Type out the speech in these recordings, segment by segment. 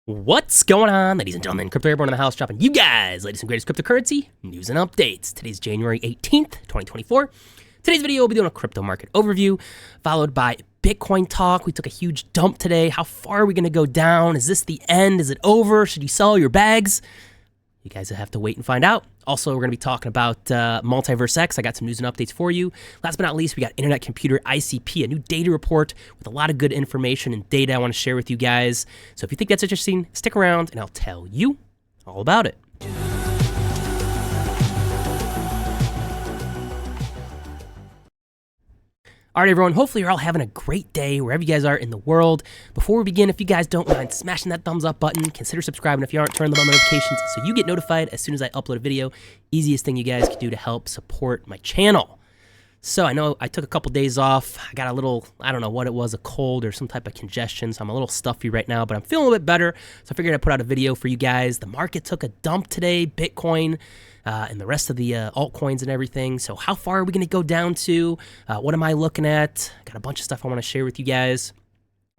What's going on, ladies and gentlemen? Crypto Airborne in the house, dropping you guys latest and greatest cryptocurrency news and updates. Today's January 18th, 2024. Today's video will be doing a crypto market overview, followed by Bitcoin talk. We took a huge dump today. How far are we going to go down? Is this the end? Is it over? Should you sell your bags? You guys will have to wait and find out. Also, we're going to be talking about MultiversX. I got some news and updates for you. Last but not least, we got Internet Computer ICP, a new data report with a lot of good information and data I want to share with you guys. So if you think that's interesting, stick around and I'll tell you all about it. All right, everyone, hopefully you're all having a great day wherever you guys are in the world. Before we begin, if you guys don't mind smashing that thumbs up button, consider subscribing if you aren't, turn the bell notifications so you get notified as soon as I upload a video. Easiest thing you guys can do to help support my channel. So I know I took a couple days off. I got a little, I don't know what it was, a cold or some type of congestion, so I'm a little stuffy right now, but I'm feeling a little bit better, so I figured I'd put out a video for you guys. The market took a dump today, Bitcoin, and the rest of the altcoins and everything. So how far are we going to go down to? What am I looking at? Got a bunch of stuff I want to share with you guys.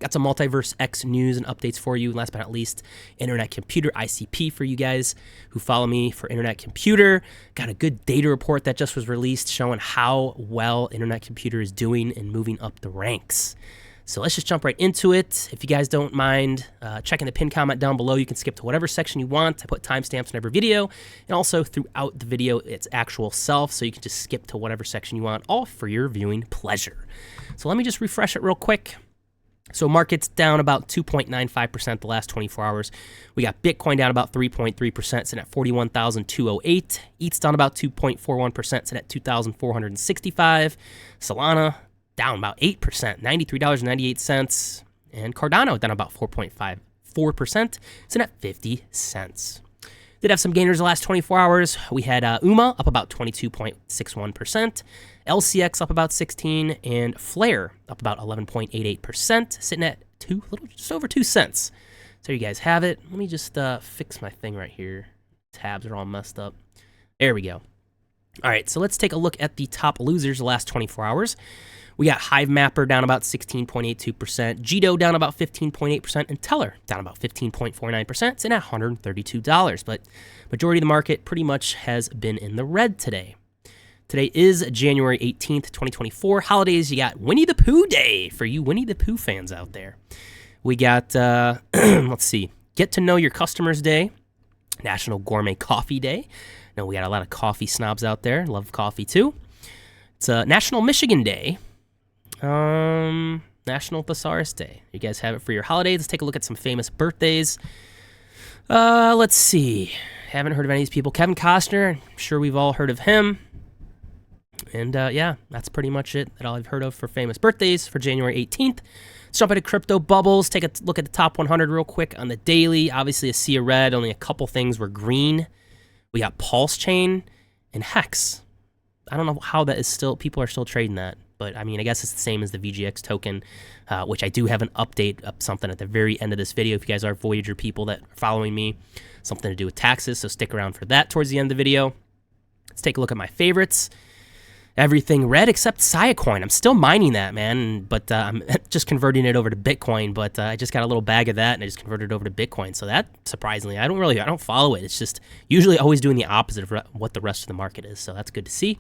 Got some MultiversX news and updates for you. Last but not least, Internet Computer ICP for you guys who follow me for Internet Computer. Got a good data report that just was released showing how well Internet Computer is doing and moving up the ranks. So let's just jump right into it. If you guys don't mind checking the pinned comment down below, you can skip to whatever section you want. I put timestamps in every video, and also throughout the video, its actual self, so you can just skip to whatever section you want, all for your viewing pleasure. So let me just refresh it real quick. So market's down about 2.95% the last 24 hours. We got Bitcoin down about 3.3%, sitting at 41,208. ETH's down about 2.41%, sitting at 2,465. Solana down about 8%, $93.98. And Cardano down about 4.54%, sitting at 50 cents. Did have some gainers the last 24 hours. We had UMA up about 22.61%, LCX up about 16%, and Flare up about 11.88%, sitting at just over 2 cents. So you guys have it. Let me just fix my thing right here. Tabs are all messed up. There we go. All right, so let's take a look at the top losers the last 24 hours. We got Hive Mapper down about 16.82%, Jito down about 15.8%, and Teller down about 15.49%, sitting at $132. But majority of the market pretty much has been in the red today. Today is January 18th, 2024. Holidays, you got Winnie the Pooh Day for you Winnie the Pooh fans out there. We got, let's see, Get to Know Your Customers Day, National Gourmet Coffee Day. Now, we got a lot of coffee snobs out there. Love coffee, too. It's National Michigan Day. National Thesaurus Day. You guys have it for your holidays. Let's take a look at some famous birthdays. Let's see. Haven't heard of any of these people. Kevin Costner, I'm sure we've all heard of him. And yeah, that's pretty much it. That's all I've heard of for famous birthdays for January 18th. Let's jump into crypto bubbles. Take a look at the top 100 real quick on the daily. Obviously a sea of red. Only a couple things were green. We got Pulse Chain and Hex. I don't know how that is still, people are still trading that. But, I mean, I guess it's the same as the VGX token, which I do have an update of something at the very end of this video. If you guys are Voyager people that are following me, something to do with taxes, so stick around for that towards the end of the video. Let's take a look at my favorites. Everything red except Siacoin. I'm still mining that, man, but I'm just converting it over to Bitcoin, but I just got a little bag of that, and I just converted it over to Bitcoin. So that, surprisingly, I don't follow it. It's just usually always doing the opposite of what the rest of the market is, so that's good to see.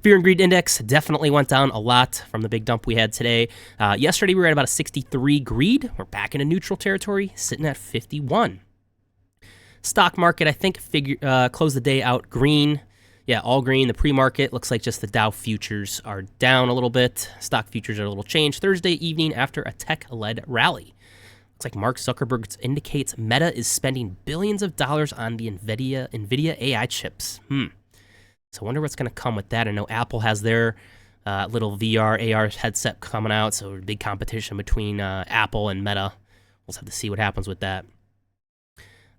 Fear and Greed Index definitely went down a lot from the big dump we had today. Yesterday, we were at about a 63 greed. We're back into neutral territory, sitting at 51. Stock market, I think, closed the day out green. Yeah, all green. The pre-market looks like just the Dow futures are down a little bit. Stock futures are a little changed Thursday evening after a tech-led rally. Looks like Mark Zuckerberg indicates Meta is spending billions of dollars on the NVIDIA AI chips. So I wonder what's going to come with that. I know Apple has their little VR, AR headset coming out, so big competition between Apple and Meta. We'll just have to see what happens with that.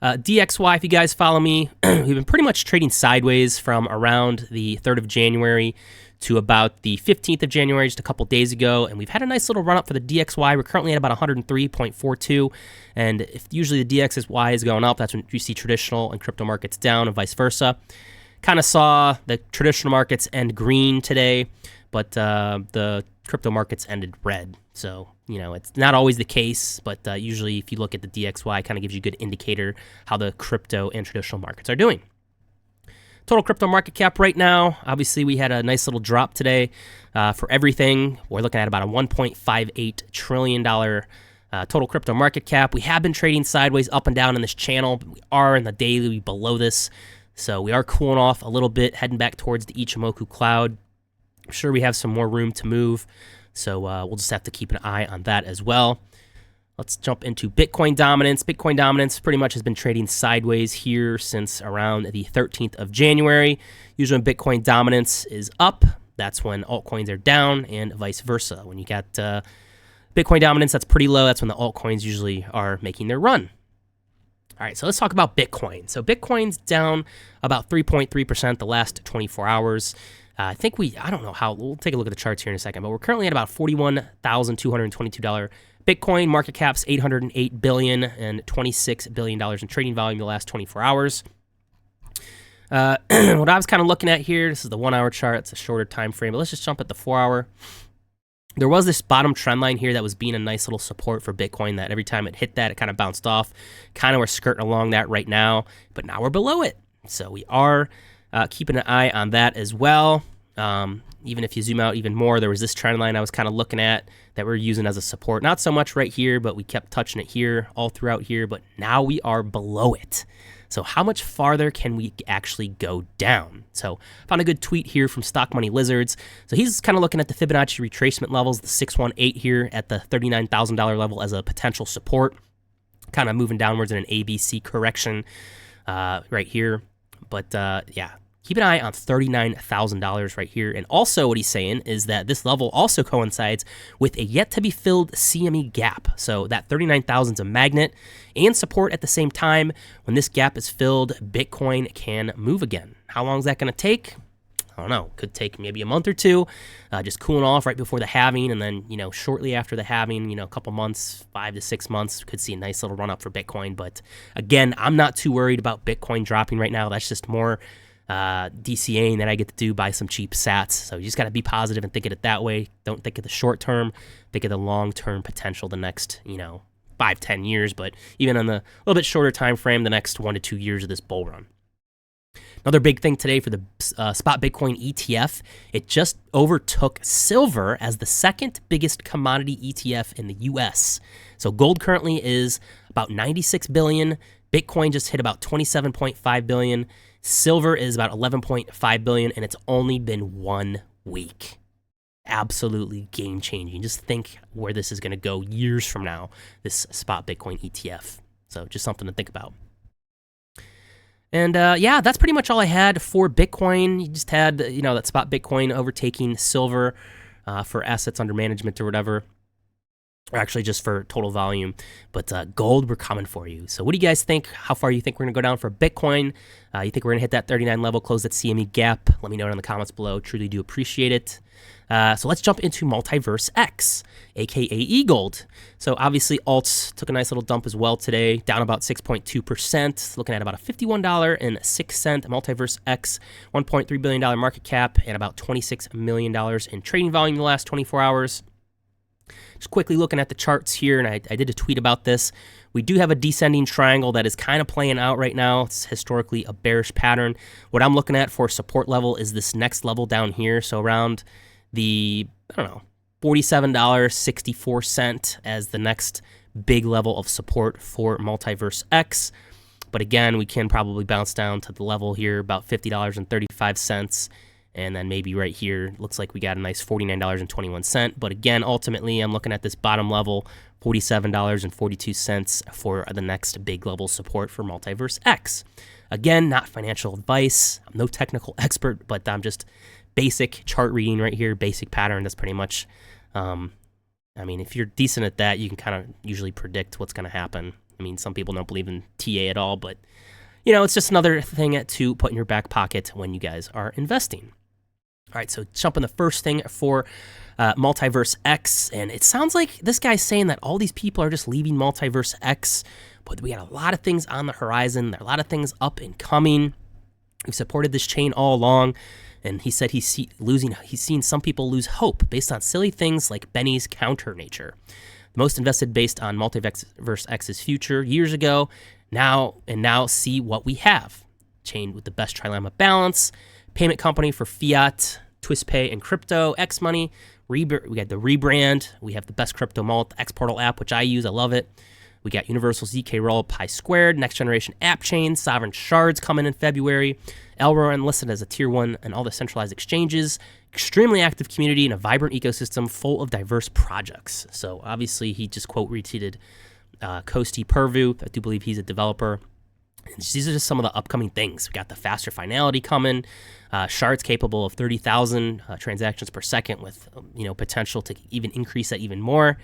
DXY, if you guys follow me, we've been pretty much trading sideways from around the 3rd of January to about the 15th of January, just a couple days ago, and we've had a nice little run up for the DXY. We're currently at about 103.42, and if usually the DXY is going up, that's when you see traditional and crypto markets down and vice versa. Kind of saw the traditional markets end green today, but the crypto markets ended red. So, it's not always the case, but usually if you look at the DXY, it kind of gives you a good indicator how the crypto and traditional markets are doing. Total crypto market cap right now, obviously we had a nice little drop today for everything. We're looking at about a $1.58 trillion total crypto market cap. We have been trading sideways up and down in this channel, but we are in the daily below this. So we are cooling off a little bit, heading back towards the Ichimoku cloud. I'm sure we have some more room to move, so we'll just have to keep an eye on that as well. Let's jump into Bitcoin dominance. Bitcoin dominance pretty much has been trading sideways here since around the 13th of January. Usually when Bitcoin dominance is up, that's when altcoins are down, and vice versa. When you got Bitcoin dominance that's pretty low, that's when the altcoins usually are making their run. All right, so let's talk about Bitcoin. So Bitcoin's down about 3.3% the last 24 hours. I don't know how, we'll take a look at the charts here in a second, but we're currently at about $41,222. Bitcoin market cap's $808 billion and $26 billion in trading volume the last 24 hours. What I was kind of looking at here, this is the 1 hour chart, it's a shorter time frame, but let's just jump at the 4 hour. There was this bottom trend line here that was being a nice little support for Bitcoin that every time it hit that, it kind of bounced off. Kind of we're skirting along that right now, but now we're below it. So we are keeping an eye on that as well. Even if you zoom out even more, there was this trend line I was kind of looking at that we're using as a support. Not so much right here, but we kept touching it here all throughout here, but now we are below it. So how much farther can we actually go down? So found a good tweet here from Stock Money Lizards. So he's kind of looking at the Fibonacci retracement levels, the 618 here at the $39,000 level as a potential support, kind of moving downwards in an ABC correction right here. But yeah, keep an eye on $39,000 right here. And also what he's saying is that this level also coincides with a yet-to-be-filled CME gap. So that 39,000 is a magnet and support at the same time. When this gap is filled, Bitcoin can move again. How long is that going to take? I don't know. Could take maybe a month or two, just cooling off right before the halving. And then, shortly after the halving, a couple months, 5 to 6 months, could see a nice little run up for Bitcoin. But again, I'm not too worried about Bitcoin dropping right now. That's just more DCAing that I get to do, buy some cheap sats. So you just got to be positive and think of it that way. Don't think of the short term, think of the long term potential, the next 5-10 years, but even on the little bit shorter time frame, the next 1 to 2 years of this bull run. Another big thing today for the spot Bitcoin ETF, it just overtook silver as the second biggest commodity ETF in the US. So gold currently is about 96 billion, Bitcoin just hit about 27.5 billion. Silver is about 11.5 billion, and it's only been 1 week. Absolutely game-changing. Just think where this is going to go years from now, this spot Bitcoin ETF. So just something to think about. And yeah, that's pretty much all I had for Bitcoin. You just had, that spot Bitcoin overtaking silver for assets under management or whatever. Or actually just for total volume. But gold, we're coming for you. So what do you guys think? How far you think we're going to go down for Bitcoin? You think we're going to hit that 39 level, close that CME gap? Let me know in the comments below. Truly do appreciate it. So let's jump into MultiversX, aka EGLD. So obviously alts took a nice little dump as well today, down about 6.2%, looking at about a $51.06 MultiversX, $1.3 billion market cap, and about $26 million in trading volume in the last 24 hours. Just quickly looking at the charts here, and I did a tweet about this. We do have a descending triangle that is kind of playing out right now. It's historically a bearish pattern. What I'm looking at for support level is this next level down here. So around the, $47.64 as the next big level of support for MultiversX. But again, we can probably bounce down to the level here, about $50.35. And then maybe right here, looks like we got a nice $49.21. But again, ultimately, I'm looking at this bottom level, $47.42 for the next big level support for MultiversX. Again, not financial advice. I'm no technical expert, but I'm just basic chart reading right here, basic pattern. That's pretty much, if you're decent at that, you can kind of usually predict what's going to happen. Some people don't believe in TA at all, but, it's just another thing to put in your back pocket when you guys are investing. All right, so jump in the first thing for MultiversX, and it sounds like this guy's saying that all these people are just leaving MultiversX, but we got a lot of things on the horizon. There are a lot of things up and coming. We've supported this chain all along, And he said he's seen some people lose hope based on silly things like Benny's counter nature. The most invested based on MultiversX's future years ago, now see what we have. Chain with the best trilemma balance, payment company for fiat, TwistPay, and crypto, X Money. We got the rebrand. We have the best crypto malt, X Portal app, which I use. I love it. We got Universal ZK Roll, Pi Squared, next generation app chain, Sovereign Shards coming in February. Airborne listed as a tier 1 and all the centralized exchanges. Extremely active community and a vibrant ecosystem full of diverse projects. So obviously he just quote retweeted Kosti Purvu. I do believe he's a developer. And these are just some of the upcoming things. We got the faster finality coming, shards capable of 30,000 transactions per second with potential to even increase that even more.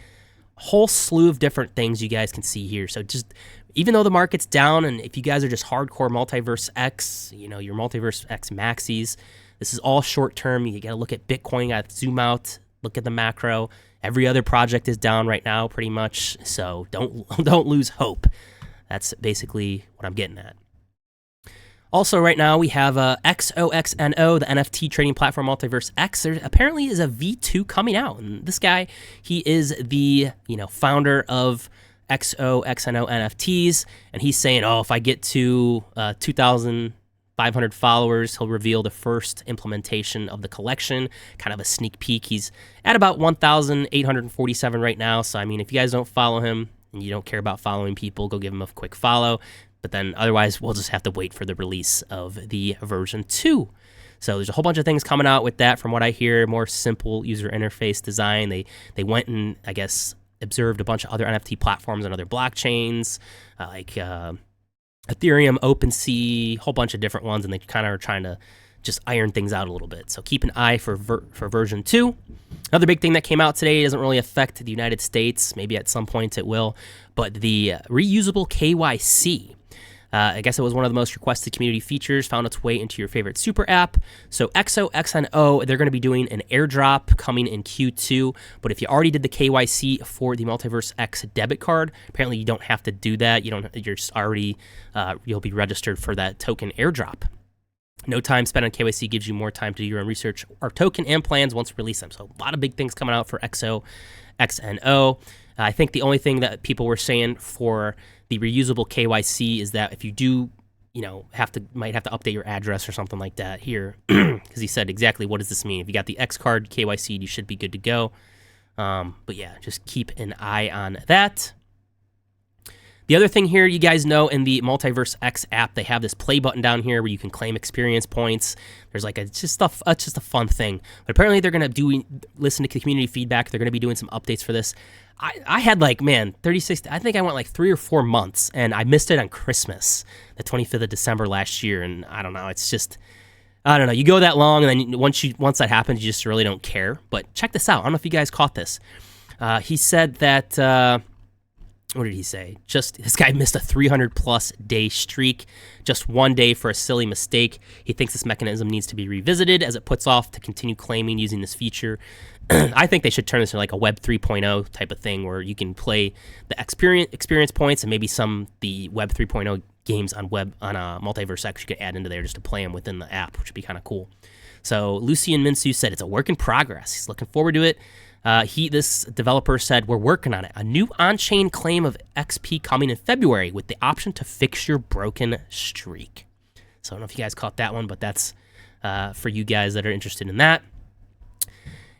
A whole slew of different things you guys can see here. So just even though the market's down, and if you guys are just hardcore MultiversX, your MultiversX maxis, this is all short term. You got to look at Bitcoin, got to zoom out, look at the macro. Every other project is down right now, pretty much. So don't lose hope. That's basically what I'm getting at. Also, right now we have XOXNO, the NFT trading platform MultiversX. There apparently is a V2 coming out, and this guy, he is the founder of XOXNO NFTs, and he's saying, if I get to 2,500 followers, he'll reveal the first implementation of the collection, kind of a sneak peek. He's at about 1,847 right now, so I mean, if you guys don't follow him and you don't care about following people, go give him a quick follow. But then otherwise, we'll just have to wait for the release of the version 2. So there's a whole bunch of things coming out with that from what I hear, more simple user interface design. They went and, I guess, observed a bunch of other NFT platforms and other blockchains, like Ethereum, OpenSea, a whole bunch of different ones, and they kind of are trying to just iron things out a little bit. So keep an eye for version 2. Another big thing that came out today doesn't really affect the United States. Maybe at some point it will. But the reusable KYC. I guess it was one of the most requested community features, found its way into your favorite super app. So XOXNO, they're going to be doing an airdrop coming in Q2. But if you already did the KYC for the MultiversX debit card, apparently you don't have to do that. You'll be registered for that token airdrop. No time spent on KYC gives you more time to do your own research or token and plans once you release them. So a lot of big things coming out for XOXNO. I think the only thing that people were saying for the reusable KYC is that if you do, might have to update your address or something like that here, because he said exactly what does this mean. If you got the X card KYC, you should be good to go. But yeah, just keep an eye on that. The other thing here, you guys know, in the MultiversX app, they have this play button down here where you can claim experience points. There's like it's just a fun thing. But apparently they're going to listen to community feedback. They're going to be doing some updates for this. I had 36, I think I went 3 or 4 months, and I missed it on Christmas, the 25th of December last year. And I don't know, it's just, I don't know. You go that long, and then once that happens, you just really don't care. But check this out. I don't know if you guys caught this. He said that... what did he say? This guy missed a 300-plus day streak, just one day for a silly mistake. He thinks this mechanism needs to be revisited as it puts off to continue claiming using this feature. I think they should turn this into like a Web 3.0 type of thing where you can play the experience points and maybe the Web 3.0 games on MultiversX you could add into there just to play them within the app, which would be kind of cool. So Lucian Minsu said it's a work in progress. He's looking forward to it. This developer said, we're working on it. A new on-chain claim of XP coming in February with the option to fix your broken streak. So I don't know if you guys caught that one, but that's for you guys that are interested in that.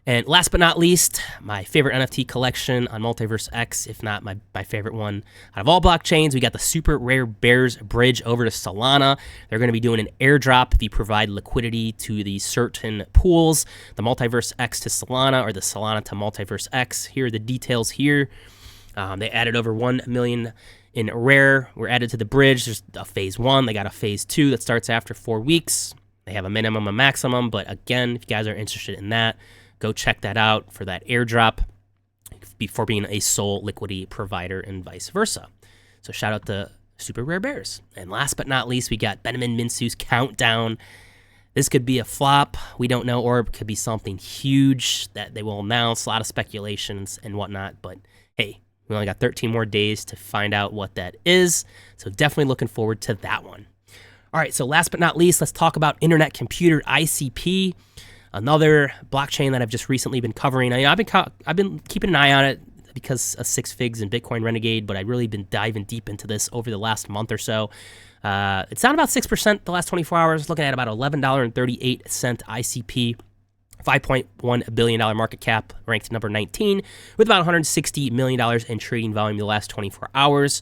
And last but not least, my favorite NFT collection on MultiversX, if not my favorite one out of all blockchains, we got the super rare Bears bridge over to Solana. They're going to be doing an airdrop if you provide liquidity to the certain pools, the MultiversX to Solana or the Solana to MultiversX. Here are the details here. They added over 1 million in rare. Were added to the bridge. There's a phase 1. They got a phase 2 that starts after 4 weeks. They have a minimum and maximum, but again, if you guys are interested in that, go check that out for that airdrop before being a sole liquidity provider and vice versa. So shout out to Super Rare Bears. And last but not least, we got Benjamin Minsu's countdown. This could be a flop. We don't know, or it could be something huge that they will announce. A lot of speculations and whatnot. But hey, we only got 13 more days to find out what that is. So definitely looking forward to that one. All right, so last but not least, let's talk about Internet Computer, ICP, another blockchain that I've just recently been covering. I've been keeping an eye on it because of 6 Figs and Bitcoin Renegade, but I've really been diving deep into this over the last month or so. It's down about 6% the last 24 hours, looking at about $11.38 ICP, $5.1 billion market cap, ranked number 19, with about $160 million in trading volume the last 24 hours.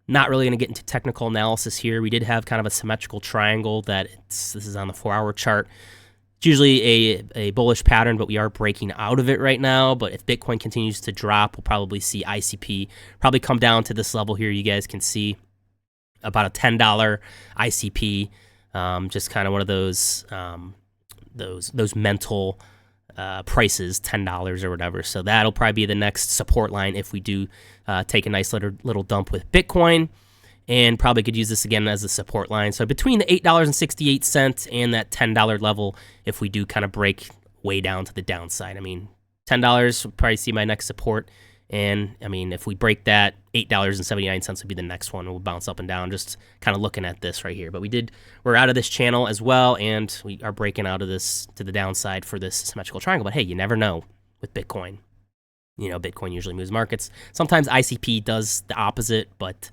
Not really going to get into technical analysis here. We did have kind of a symmetrical triangle this is on the 4-hour chart. It's usually a bullish pattern, but we are breaking out of it right now. But if Bitcoin continues to drop, we'll probably see ICP probably come down to this level here. You guys can see about a $10 ICP, just kind of one of those mental prices, $10 or whatever. So that'll probably be the next support line if we do take a nice little dump with Bitcoin, and probably could use this again as a support line. So between the $8.68 and that $10 level, if we do kind of break way down to the downside. I mean, $10 will probably see my next support. And I mean, if we break that, $8.79 would be the next one. We'll bounce up and down, just kind of looking at this right here. But we're out of this channel as well, and we are breaking out of this to the downside for this symmetrical triangle. But hey, you never know with Bitcoin. You know, Bitcoin usually moves markets. Sometimes ICP does the opposite, but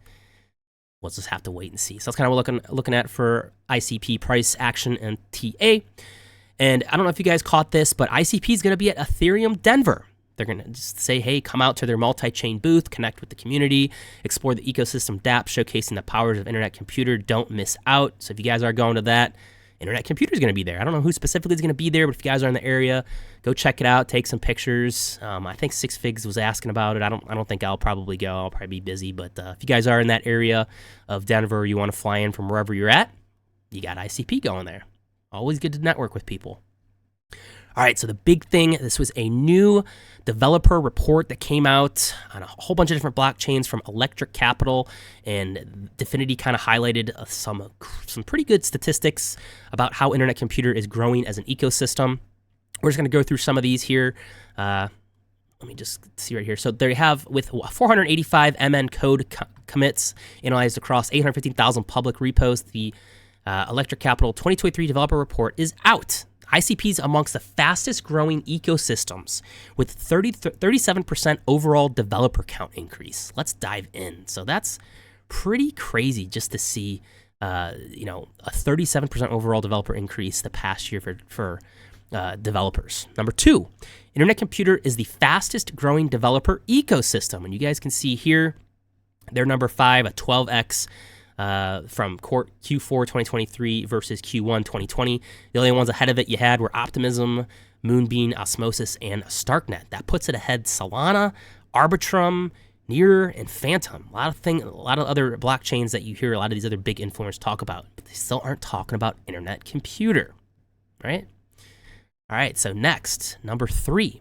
we'll just have to wait and see. So that's kind of what we're looking at for ICP price action and TA. And I don't know if you guys caught this, but ICP is going to be at Ethereum Denver. They're going to just say, hey, come out to their multi-chain booth, connect with the community, explore the ecosystem dApp, showcasing the powers of Internet Computer. Don't miss out. So if you guys are going to that, Internet Computer is going to be there. I don't know who specifically is going to be there, but if you guys are in the area, go check it out, take some pictures. I think 6 Figs was asking about it. I don't think I'll probably go. I'll probably be busy. But if you guys are in that area of Denver, or you want to fly in from wherever you're at, you got ICP going there. Always good to network with people. All right, so the big thing, this was a new developer report that came out on a whole bunch of different blockchains from Electric Capital, and Dfinity kind of highlighted some pretty good statistics about how Internet Computer is growing as an ecosystem. We're just going to go through some of these here. Let me just see right here. So there you have, with 485 MN code commits analyzed across 815,000 public repos, the Electric Capital 2023 developer report is out. ICP is amongst the fastest growing ecosystems with 37% overall developer count increase. Let's dive in. So that's pretty crazy just to see, a 37% overall developer increase the past year for developers. Number 2, Internet Computer is the fastest growing developer ecosystem. And you guys can see here, they're number 5, a 12x. From Q4 2023 versus Q1 2020. The only ones ahead of it you had were Optimism, Moonbeam, Osmosis, and Starknet. That puts it ahead Solana, Arbitrum, Near, and Phantom. A lot of other blockchains that you hear a lot of these other big influencers talk about, but they still aren't talking about Internet Computer, right? All right, so next, number 3.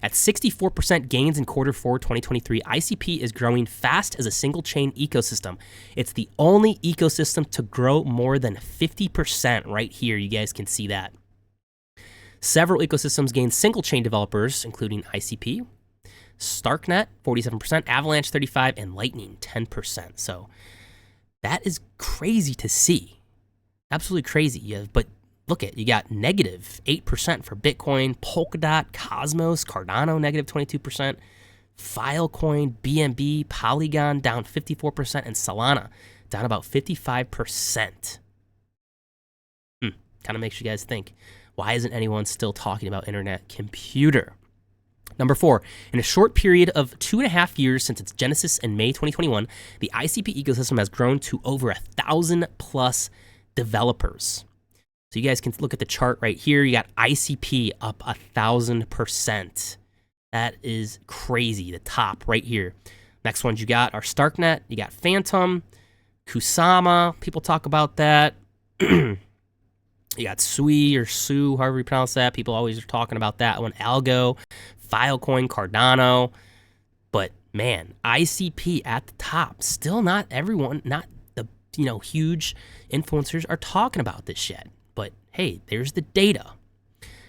At 64% gains in Q4 2023, ICP is growing fast as a single-chain ecosystem. It's the only ecosystem to grow more than 50% right here. You guys can see that. Several ecosystems gained single-chain developers, including ICP, Starknet, 47%, Avalanche, 35%, and Lightning, 10%. So that is crazy to see. Absolutely crazy. But look at, you got negative 8% for Bitcoin, Polkadot, Cosmos, Cardano, negative 22%, Filecoin, BNB, Polygon, down 54%, and Solana, down about 55%. Kind of makes you guys think, why isn't anyone still talking about Internet Computer? Number 4, in a short period of 2.5 years since its genesis in May 2021, the ICP ecosystem has grown to over 1,000 plus developers. So you guys can look at the chart right here. You got ICP up 1,000%. That is crazy. The top right here. Next ones you got are Starknet. You got Phantom, Kusama. People talk about that. You got Sui or Su, however you pronounce that. People always are talking about that one. Algo, Filecoin, Cardano. But man, ICP at the top. Still not everyone, not the huge influencers are talking about this yet. But hey, there's the data.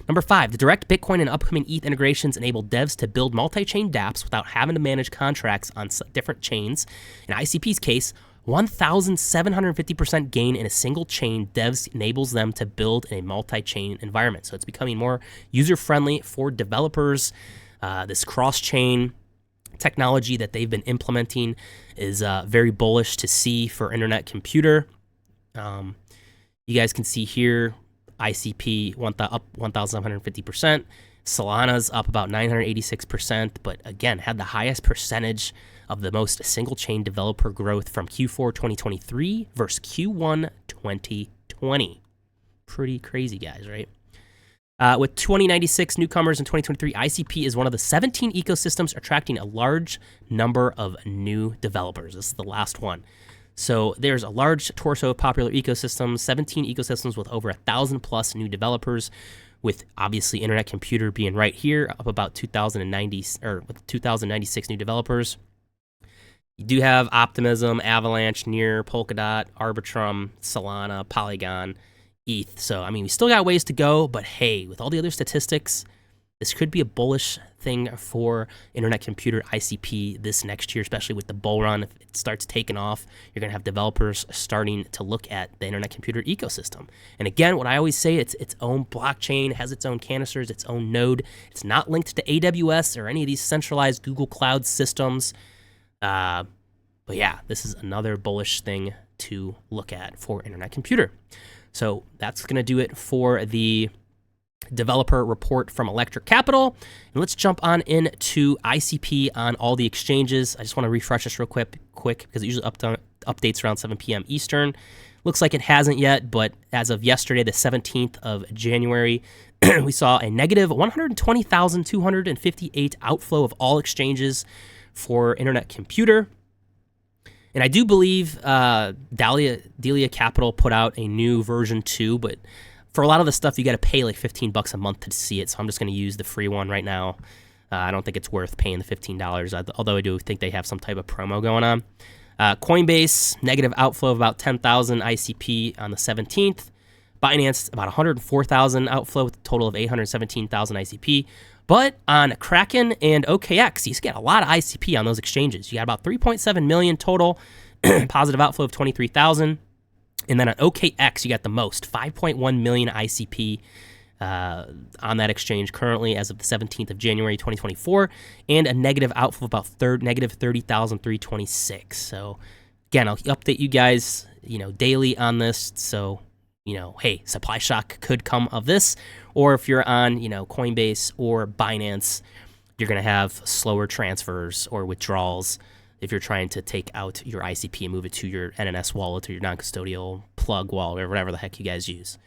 Number 5, the direct Bitcoin and upcoming ETH integrations enable devs to build multi-chain dApps without having to manage contracts on different chains. In ICP's case, 1,750% gain in a single chain. Devs enables them to build in a multi-chain environment. So it's becoming more user-friendly for developers. This cross-chain technology that they've been implementing is very bullish to see for internet computer. You guys can see here, ICP up 1,750%. Solana's up about 986%, but again, had the highest percentage of the most single-chain developer growth from Q4 2023 versus Q1 2020. Pretty crazy, guys, right? With 2096 newcomers in 2023, ICP is one of the 17 ecosystems attracting a large number of new developers. This is the last one. So there's a large torso of popular ecosystems, 17 ecosystems with over 1,000 plus new developers, with obviously Internet Computer being right here, up about 2,090 or with 2,096 new developers. You do have Optimism, Avalanche, Near, Polkadot, Arbitrum, Solana, Polygon, ETH. So, I mean, we still got ways to go, but hey, with all the other statistics, this could be a bullish thing for Internet Computer ICP this next year, especially with the bull run. If it starts taking off, you're going to have developers starting to look at the Internet Computer ecosystem. And again, what I always say, it's its own blockchain, has its own canisters, its own node. It's not linked to AWS or any of these centralized Google Cloud systems. But yeah, this is another bullish thing to look at for Internet Computer. So that's going to do it for the developer report from Electric Capital. And let's jump on into ICP on all the exchanges. I just want to refresh this real quick because it usually updates around 7 p.m. Eastern. Looks like it hasn't yet, but as of yesterday, the 17th of January, we saw a negative 120,258 outflow of all exchanges for Internet Computer. And I do believe Delia Capital put out a new version 2, but for a lot of the stuff, you got to pay like $15 a month to see it. So I'm just going to use the free one right now. I don't think it's worth paying the $15, although I do think they have some type of promo going on. Coinbase, negative outflow of about 10,000 ICP on the 17th. Binance, about 104,000 outflow with a total of 817,000 ICP. But on Kraken and OKX, you get a lot of ICP on those exchanges. You got about 3.7 million total, positive outflow of 23,000. And then on OKX, you got the most, 5.1 million ICP on that exchange currently as of the 17th of January 2024, and a negative outflow of about negative 30,326. So again, I'll update you guys, daily on this. So, hey, supply shock could come of this. Or if you're on, Coinbase or Binance, you're going to have slower transfers or withdrawals if you're trying to take out your ICP and move it to your NNS wallet or your non-custodial plug wallet or whatever the heck you guys use.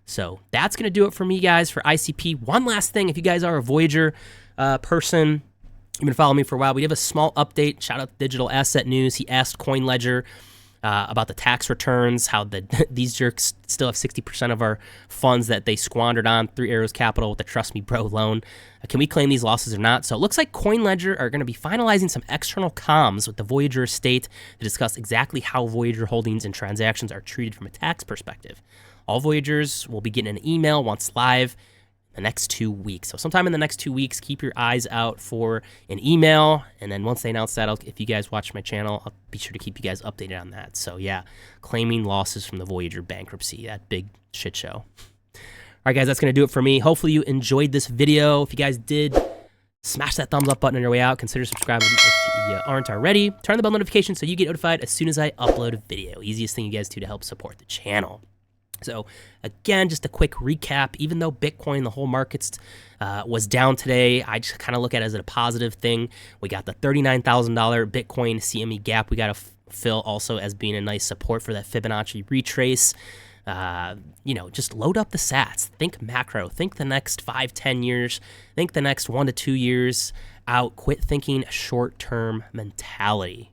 So that's going to do it for me, guys, for ICP. One last thing, if you guys are a Voyager person, you've been following me for a while, we have a small update. Shout out to Digital Asset News. He asked CoinLedger about the tax returns, how these jerks still have 60% of our funds that they squandered on Three Arrows Capital with the Trust Me Bro loan. Can we claim these losses or not? So it looks like CoinLedger are going to be finalizing some external comms with the Voyager estate to discuss exactly how Voyager holdings and transactions are treated from a tax perspective. All Voyagers will be getting an email once live the next 2 weeks. So sometime in the next 2 weeks, keep your eyes out for an email. And then once they announce that, if you guys watch my channel, I'll be sure to keep you guys updated on that. So yeah, claiming losses from the Voyager bankruptcy, that big shit show. All right, guys, that's going to do it for me. Hopefully you enjoyed this video. If you guys did, smash that thumbs up button on your way out. Consider subscribing if you aren't already. Turn the bell notification so you get notified as soon as I upload a video. Easiest thing you guys do to help support the channel. So again, just a quick recap. Even though Bitcoin, the whole markets was down today, I just kind of look at it as a positive thing. We got the $39,000 Bitcoin CME gap we got to fill also as being a nice support for that Fibonacci retrace. Just load up the sats. Think macro. Think the next 5-10 years. Think the next 1 to 2 years out. Quit thinking short-term mentality.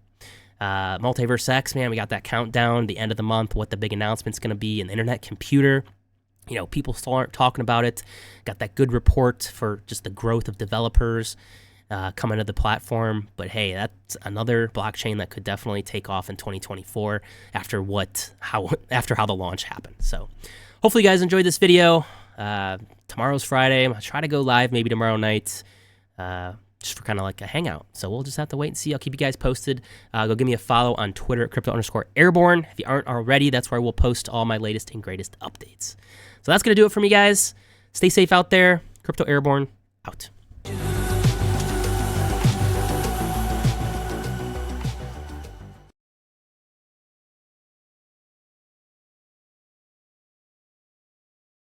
MultiversX, man, we got that countdown, the end of the month, what the big announcement's going to be in the Internet Computer. People still aren't talking about it. Got that good report for just the growth of developers coming to the platform. But hey, that's another blockchain that could definitely take off in 2024 after how the launch happened. So hopefully you guys enjoyed this video. Tomorrow's Friday. I'm going to try to go live maybe tomorrow night. just for kind of like a hangout. So we'll just have to wait and see. I'll keep you guys posted. Go give me a follow on Twitter at crypto_airborne. If you aren't already, that's where we'll post all my latest and greatest updates. So that's going to do it for me, guys. Stay safe out there. Crypto Airborne, out.